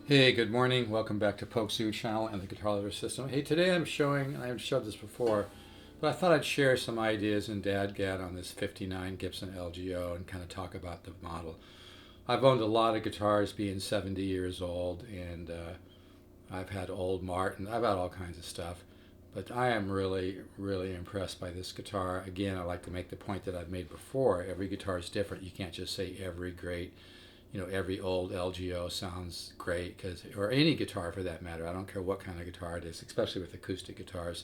Hey, good morning. Welcome back to Poke Zoo channel and the Guitar Lover System. Hey, today I'm showing, I haven't showed this before, but I thought I'd share some ideas in DADGAD on this 59 Gibson LGO and kind of talk about the model. I've owned a lot of guitars being 70 years old, and I've had old Martin, I've had all kinds of stuff, but I am really, really impressed by this guitar. Again, I like to make the point that I've made before. Every guitar is different. You can't just say every old LGO sounds great, or any guitar for that matter. I don't care what kind of guitar it is, especially with acoustic guitars.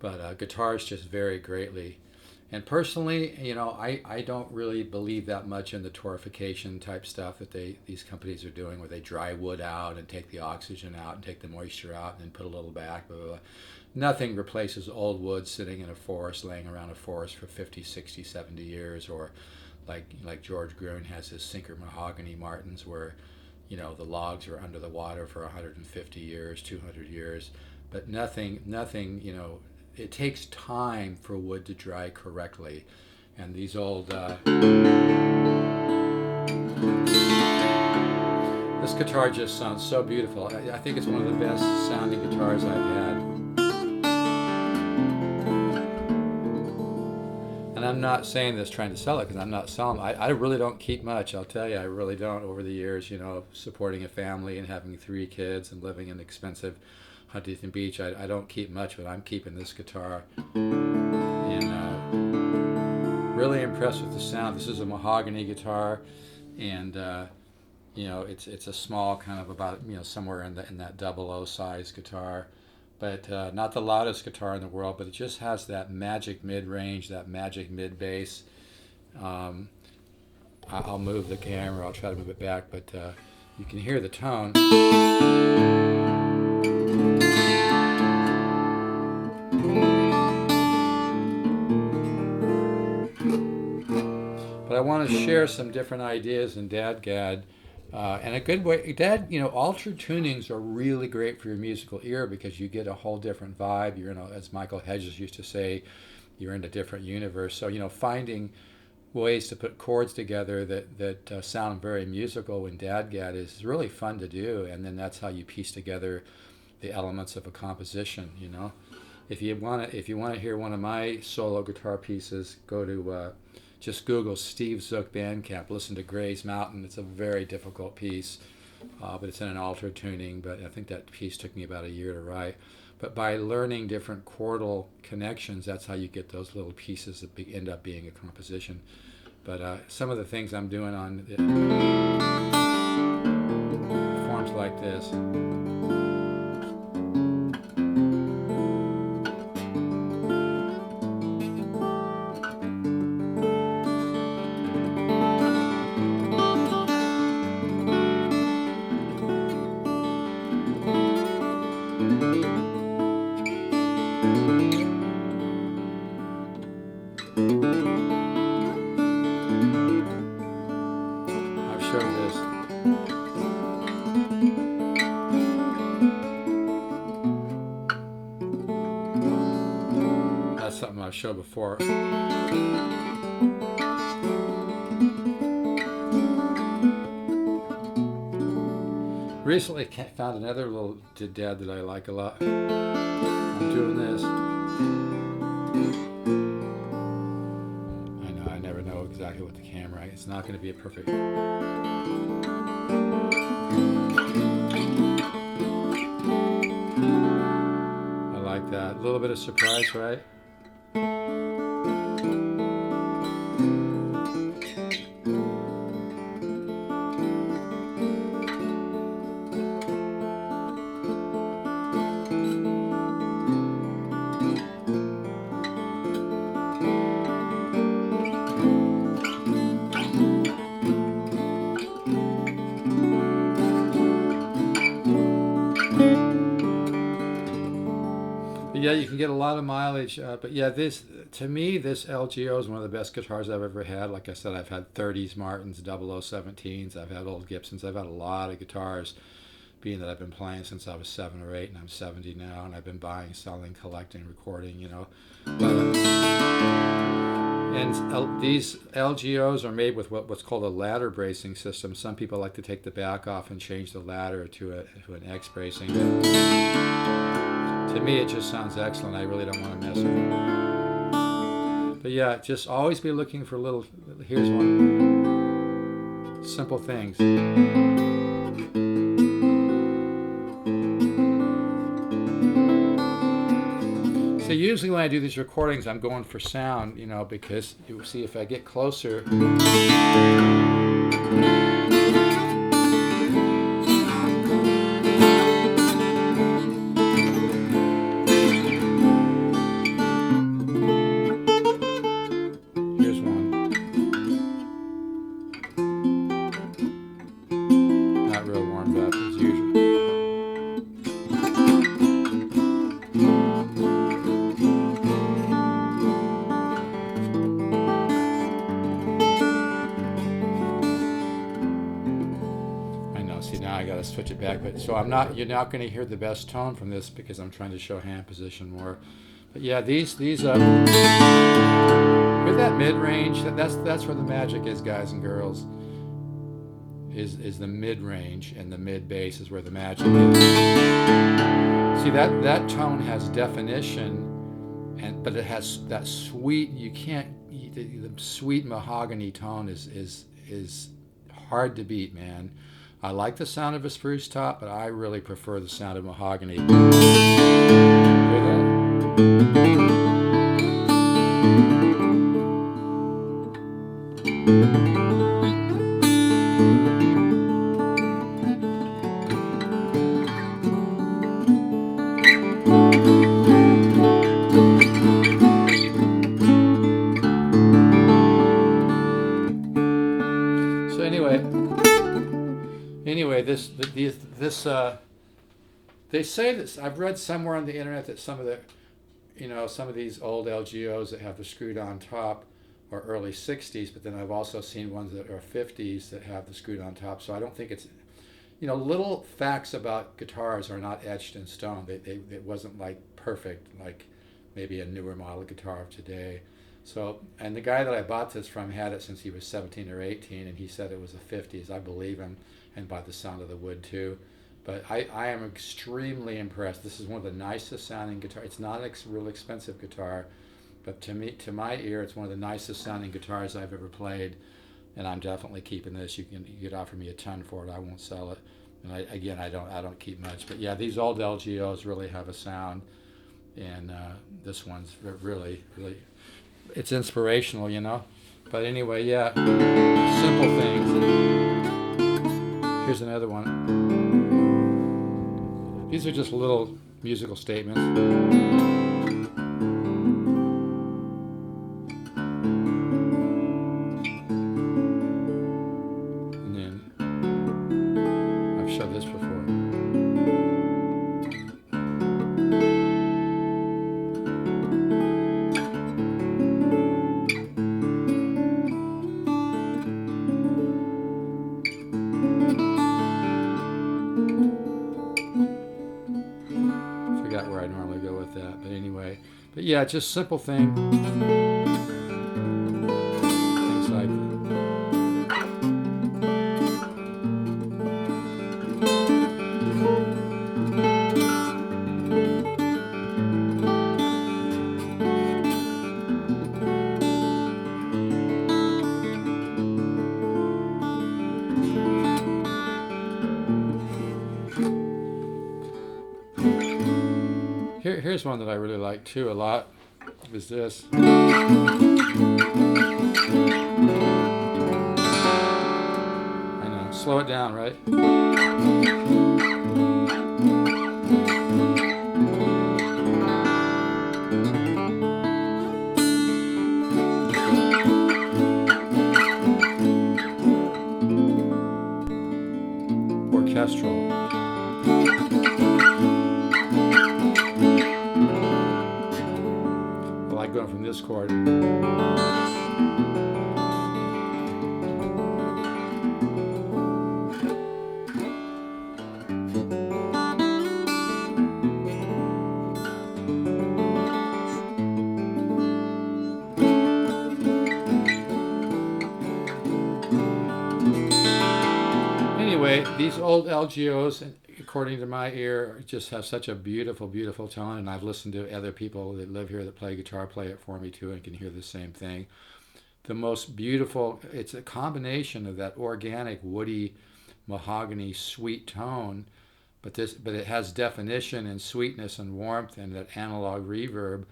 But guitars just vary greatly. And personally, I don't really believe that much in the torrefication type stuff that these companies are doing, where they dry wood out and take the oxygen out and take the moisture out and then put a little back. Blah, blah, blah. Nothing replaces old wood sitting in a forest, laying around a forest for 50, 60, 70 years, or like George Gruen has his sinker mahogany Martins, where the logs are under the water for 150 years, 200 years, but nothing. It takes time for wood to dry correctly, and these old this guitar just sounds so beautiful. I think it's one of the best sounding guitars I've had. And I'm not saying this trying to sell it, because I'm not selling. I really don't keep much. I'll tell you, I really don't. Over the years, supporting a family and having 3 kids and living in expensive Huntington Beach, I don't keep much, but I'm keeping this guitar. And really impressed with the sound. This is a mahogany guitar, and it's a small, kind of about somewhere in that 00 size guitar. But not the loudest guitar in the world, but it just has that magic mid-range, that magic mid-bass. I'll move the camera, I'll try to move it back, but you can hear the tone. But I want to share some different ideas in DADGAD. And a good way, altered tunings are really great for your musical ear, because you get a whole different vibe. As Michael Hedges used to say, you're in a different universe. So, finding ways to put chords together that sound very musical in DADGAD is really fun to do. And then that's how you piece together the elements of a composition. If you want to hear one of my solo guitar pieces, go to just Google Steve Zook Bandcamp. Listen to Gray's Mountain. It's a very difficult piece, but it's in an altered tuning. But I think that piece took me about a year to write. But by learning different chordal connections, that's how you get those little pieces that end up being a composition. But some of the things I'm doing on forms like this. I've showed this. That's something I've showed before. Recently found another little dad that I like a lot. I'm doing this. I know I never know exactly what the camera. It's not going to be a perfect. I like that. A little bit of surprise, right? But yeah, you can get a lot of mileage. But yeah, to me, this LGO is one of the best guitars I've ever had. Like I said, I've had 30s Martins, 0017s. I've had old Gibsons. I've had a lot of guitars, being that I've been playing since I was 7 or 8, and I'm 70 now, and I've been buying, selling, collecting, recording. But And these LGOs are made with what's called a ladder bracing system. Some people like to take the back off and change the ladder to an X bracing. To me, it just sounds excellent. I really don't want to mess with it. But yeah, just always be looking for little, here's one. Simple things. So usually when I do these recordings, I'm going for sound, you know, because you see if I get closer. Here's one. Not real warmed up as usual. See, now I got to switch it back, but so you're not going to hear the best tone from this because I'm trying to show hand position more. But yeah, these with that mid range, that's where the magic is, guys and girls. Is the mid range, and the mid bass is where the magic is. See, that tone has definition, but it has that sweet. The sweet mahogany tone is hard to beat, man. I like the sound of a spruce top, but I really prefer the sound of mahogany. Hear that? So anyway, this they say that I've read somewhere on the internet that some of these old LGOs that have the screwed on top are early 60s, but then I've also seen ones that are 50s that have the screwed on top. So I don't think it's, little facts about guitars are not etched in stone. It wasn't like perfect like maybe a newer model guitar of today. So, and the guy that I bought this from had it since he was 17 or 18, and he said it was the 50s. I believe him, and by the sound of the wood too. But I am extremely impressed. This is one of the nicest sounding guitars. It's not a real expensive guitar, but to my ear, it's one of the nicest sounding guitars I've ever played. And I'm definitely keeping this. You could offer me a ton for it. I won't sell it. And I don't keep much. But yeah, these old LGOs really have a sound, and this one's really, really. It's inspirational, But anyway, yeah, simple things. Here's another one. These are just little musical statements. And then, I've showed this before. Where I normally go with that, but anyway, yeah, just simple things like Here's one that I really like too a lot, is this. I know, slow it down, right? Orchestral. Going from this chord. these old LGOs, according to my ear, just have such a beautiful, beautiful tone. And I've listened to other people that live here that play guitar play it for me too, and can hear the same thing. The most beautiful, it's a combination of that organic, woody, mahogany, sweet tone, but it has definition and sweetness and warmth and that analog reverb.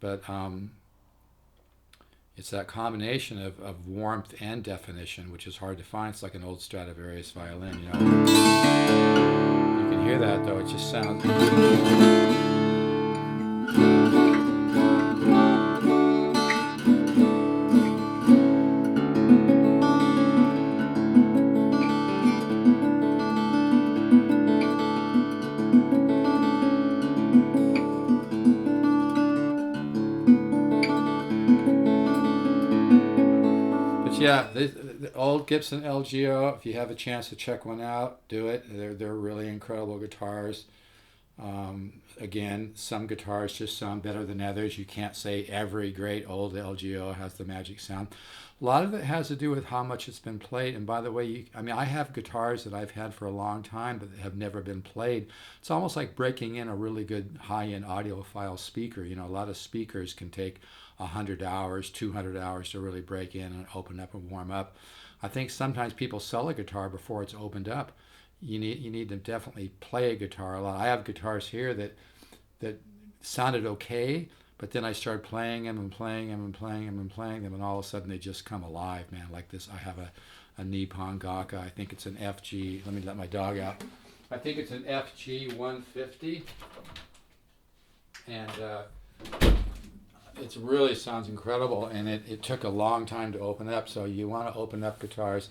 But it's that combination of warmth and definition, which is hard to find. It's like an old Stradivarius violin, you know. You can hear that though, it just sounds... Yeah, the old Gibson LGO, if you have a chance to check one out, do it. They're really incredible guitars. Again, some guitars just sound better than others. You can't say every great old LGO has the magic sound. A lot of it has to do with how much it's been played. And by the way, I have guitars that I've had for a long time but have never been played. It's almost like breaking in a really good high-end audiophile speaker. You know, a lot of speakers can take 100 hours, 200 hours to really break in and open up and warm up. I think sometimes people sell a guitar before it's opened up. You need to definitely play a guitar a lot. I have guitars here that sounded okay, but then I started playing them and playing them and playing them and playing them, and all of a sudden they just come alive, man. Like this, I have a Nippon Gaka. I think it's an FG. Let me let my dog out. I think it's an FG 150, and it really sounds incredible, and it took a long time to open up, so you want to open up guitars.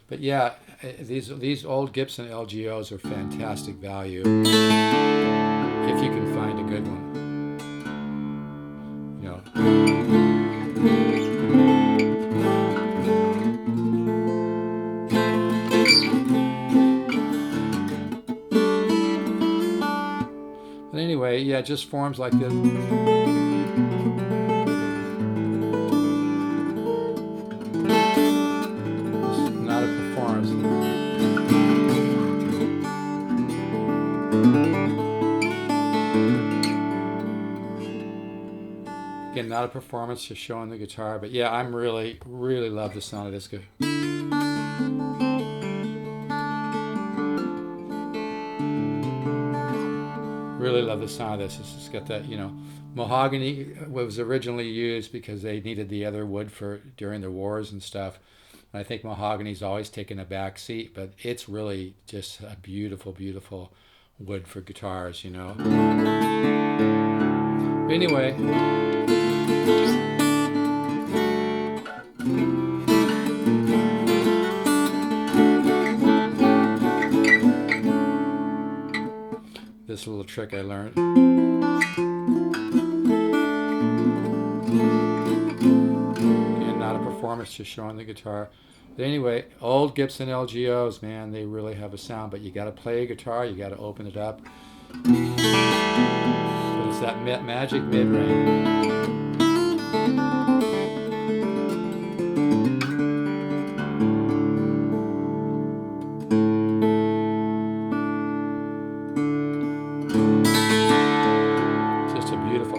But yeah, these old Gibson LGOs are fantastic value if you can find a good one. You know. But anyway, yeah, just forms like this. Again, not a performance, just showing the guitar. But yeah, I'm really, really love the sound of this guitar. Really love the sound of this. It's just got that, you know, mahogany was originally used because they needed the other wood for during the wars and stuff. And I think mahogany's always taken a back seat, but it's really just a beautiful, beautiful wood for guitars, you know. But anyway. This little trick I learned. Again, not a performance, just showing the guitar. But anyway, old Gibson LGOs, man, they really have a sound, but you got to play a guitar, you got to open it up. But it's that magic mid-range.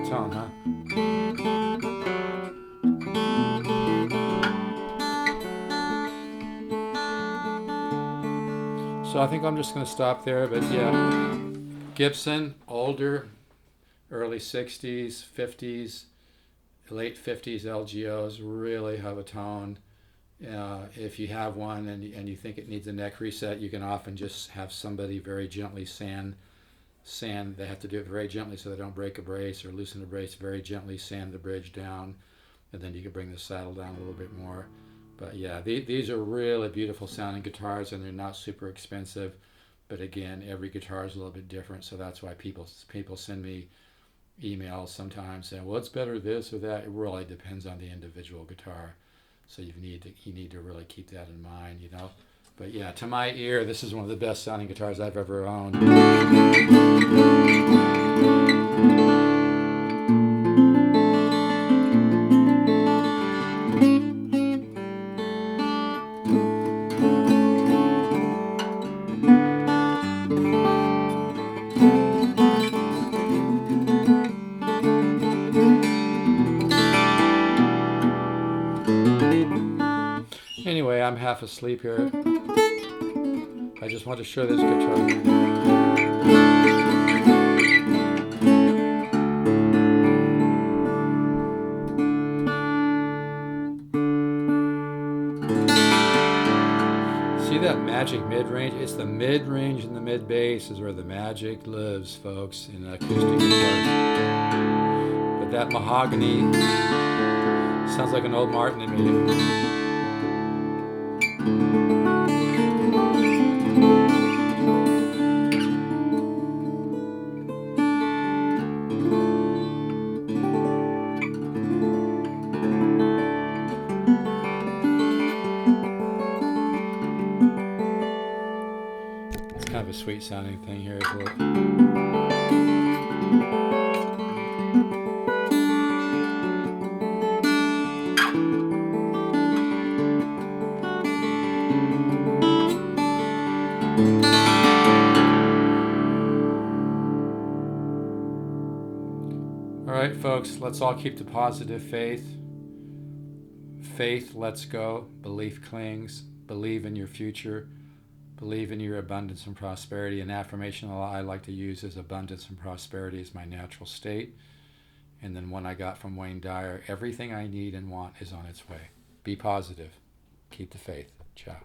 Tone, huh? So I think I'm just going to stop there, but yeah, Gibson, older, early 60s, 50s, late 50s LGOs really have a tone. If you have one and you think it needs a neck reset, you can often just have somebody very gently sand. They have to do it very gently so they don't break a brace or loosen a brace. Very gently sand the bridge down, and then you can bring the saddle down a little bit more. But yeah, these are really beautiful sounding guitars, and they're not super expensive. But again, every guitar is a little bit different, so that's why people send me emails sometimes saying, "Well, it's better this or that." It really depends on the individual guitar, so you need to really keep that in mind, you know. But yeah, to my ear, this is one of the best sounding guitars I've ever owned. to sleep here. I just want to show this guitar. See that magic mid-range? It's the mid-range and the mid-bass is where the magic lives, folks, in acoustic guitars. But that mahogany sounds like an old Martin to me. It's kind of a sweet sounding thing here as well. All right, folks, let's all keep the positive faith. Faith lets go, belief clings, believe in your future, believe in your abundance and prosperity. An affirmation I like to use is abundance and prosperity is my natural state. And then one I got from Wayne Dyer, everything I need and want is on its way. Be positive. Keep the faith. Ciao.